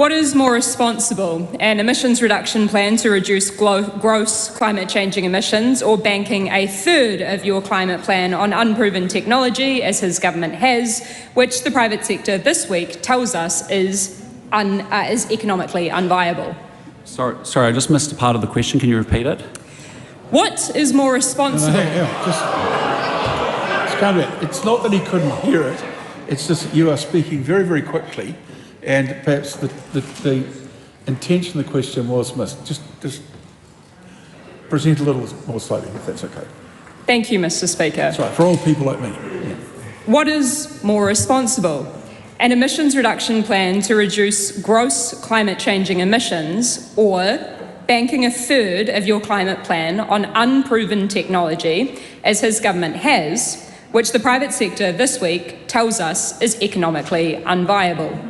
What is more responsible, an emissions reduction plan to reduce gross climate-changing emissions, or banking a third of your climate plan on unproven technology, as his government has, which the private sector this week tells us is economically unviable? Sorry, I just missed a part of the question. Can you repeat it? What is more responsible? It's not that he couldn't hear it. It's just that you are speaking very, very quickly, and perhaps the intention of the question was missed. Just present a little more slowly, if that's okay. Thank you, Mr. Speaker. That's right, for all people like me. Yeah. What is more responsible? An emissions reduction plan to reduce gross climate-changing emissions, or banking a third of your climate plan on unproven technology, as his government has, which the private sector this week tells us is economically unviable?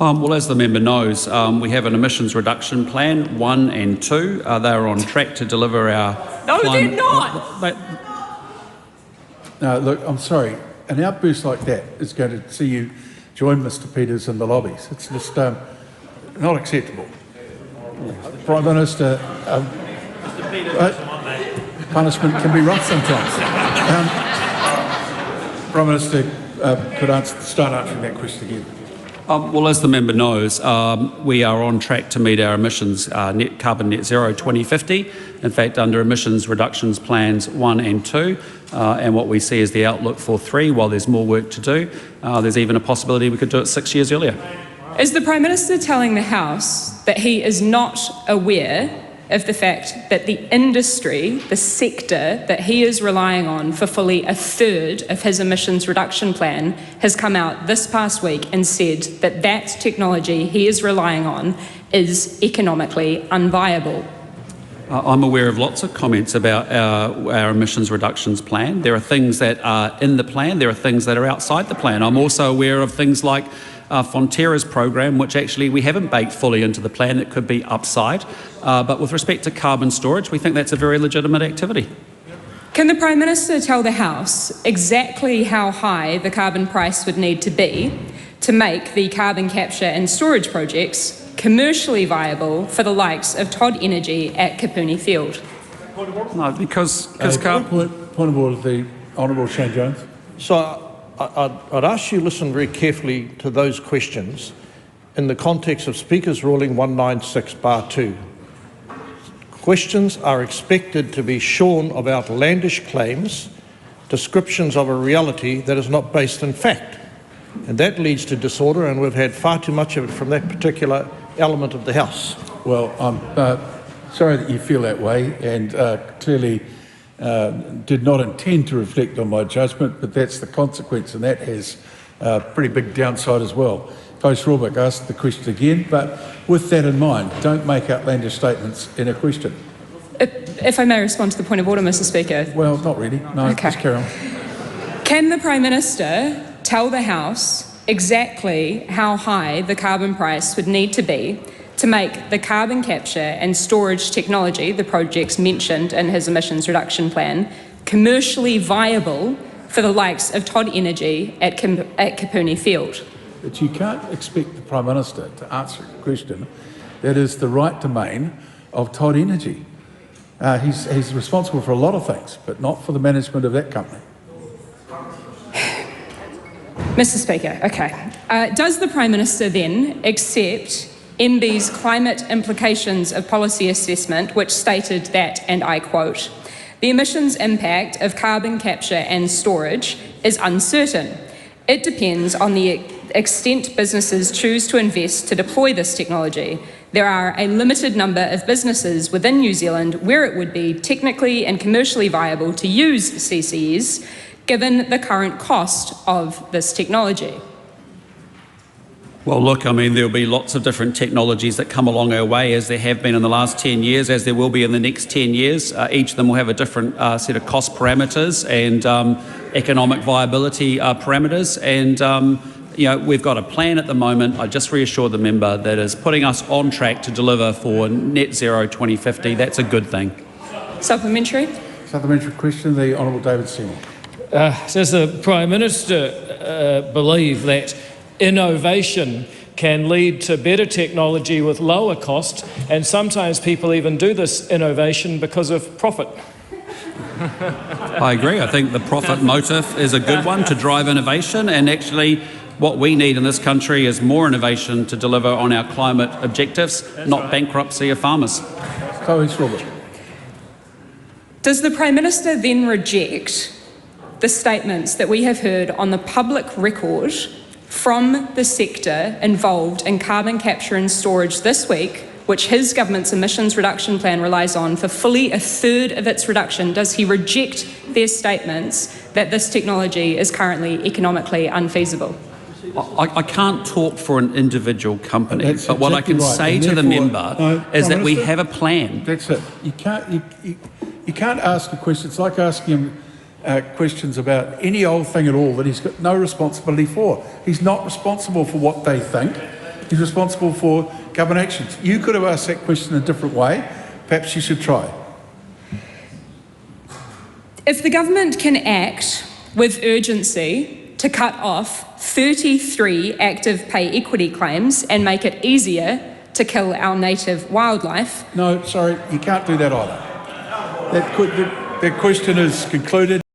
Well, as the member knows, we have an emissions reduction plan, 1 and 2. They are on track to deliver our... No, they're not! No, look, I'm sorry. An outburst like that is going to see you join Mr. Peters in the lobbies. It's just not acceptable. Prime Minister, punishment can be rough sometimes. Prime Minister could start answering that question again. Well, as the member knows, we are on track to meet our emissions carbon net zero 2050. In fact, under emissions reductions plans 1 and 2, and what we see is the outlook for 3, while there's more work to do, there's even a possibility we could do it 6 years earlier. Is the Prime Minister telling the House that he is not aware of the fact that the industry, the sector that he is relying on for fully a third of his emissions reduction plan, has come out this past week and said that that technology he is relying on is economically unviable? I'm aware of lots of comments about our emissions reductions plan. There are things that are in the plan, there are things that are outside the plan. I'm also aware of things like Fonterra's program, which actually we haven't baked fully into the plan, that could be upside. But with respect to carbon storage, we think that's a very legitimate activity. Can the Prime Minister tell the House exactly how high the carbon price would need to be to make the carbon capture and storage projects commercially viable for the likes of Todd Energy at Kapuni Field? No, because point of order, the Honourable Shane Jones. So I'd ask you to listen very carefully to those questions in the context of Speaker's Ruling 196(2). Questions are expected to be shorn of outlandish claims, descriptions of a reality that is not based in fact. And that leads to disorder, and we've had far too much of it from that particular element of the House. Well, I'm sorry that you feel that way, and clearly did not intend to reflect on my judgment, but that's the consequence, and that has a pretty big downside as well. Swarbrick asked the question again, but with that in mind, don't make outlandish statements in a question. If I may respond to the point of order, Mr. Speaker. Well, not really. No, okay. Just carry on. Can the Prime Minister tell the House exactly how high the carbon price would need to be to make the carbon capture and storage technology, the projects mentioned in his emissions reduction plan, commercially viable for the likes of Todd Energy at Kapuni Field? But you can't expect the Prime Minister to answer a question that is the right domain of Todd Energy. He's responsible for a lot of things, but not for the management of that company. Mr. Speaker, okay. Does the Prime Minister then accept MB's climate implications of policy assessment, which stated that, and I quote, "The emissions impact of carbon capture and storage is uncertain. It depends on the extent businesses choose to invest to deploy this technology. There are a limited number of businesses within New Zealand where it would be technically and commercially viable to use CCS, given the current cost of this technology." Well, look, I mean, there'll be lots of different technologies that come along our way, as there have been in the last 10 years, as there will be in the next 10 years. Each of them will have a different set of cost parameters and economic viability parameters. And, you know, we've got a plan at the moment, I just reassure the member, that is putting us on track to deliver for net zero 2050. That's a good thing. Supplementary. Supplementary question, the Honourable David Seymour. Does the Prime Minister believe that innovation can lead to better technology with lower cost, and sometimes people even do this innovation because of profit. I agree. I think the profit motive is a good one to drive innovation, and actually what we need in this country is more innovation to deliver on our climate objectives, not bankruptcy of farmers. Swarbrick. Does the Prime Minister then reject the statements that we have heard on the public record from the sector involved in carbon capture and storage this week, which his government's emissions reduction plan relies on for fully a third of its reduction? Does he reject their statements that this technology is currently economically unfeasible? I can't talk for an individual company, That's but what I exactly can right. say And to the therefore- member No, is Prime that we Minister, have a plan. That's it. You can't ask a question. It's like asking him questions about any old thing at all that he's got no responsibility for. He's not responsible for what they think. He's responsible for government actions. You could have asked that question a different way. Perhaps you should try. If the government can act with urgency to cut off 33 active pay equity claims and make it easier to kill our native wildlife. No, sorry, you can't do that either. That question is concluded.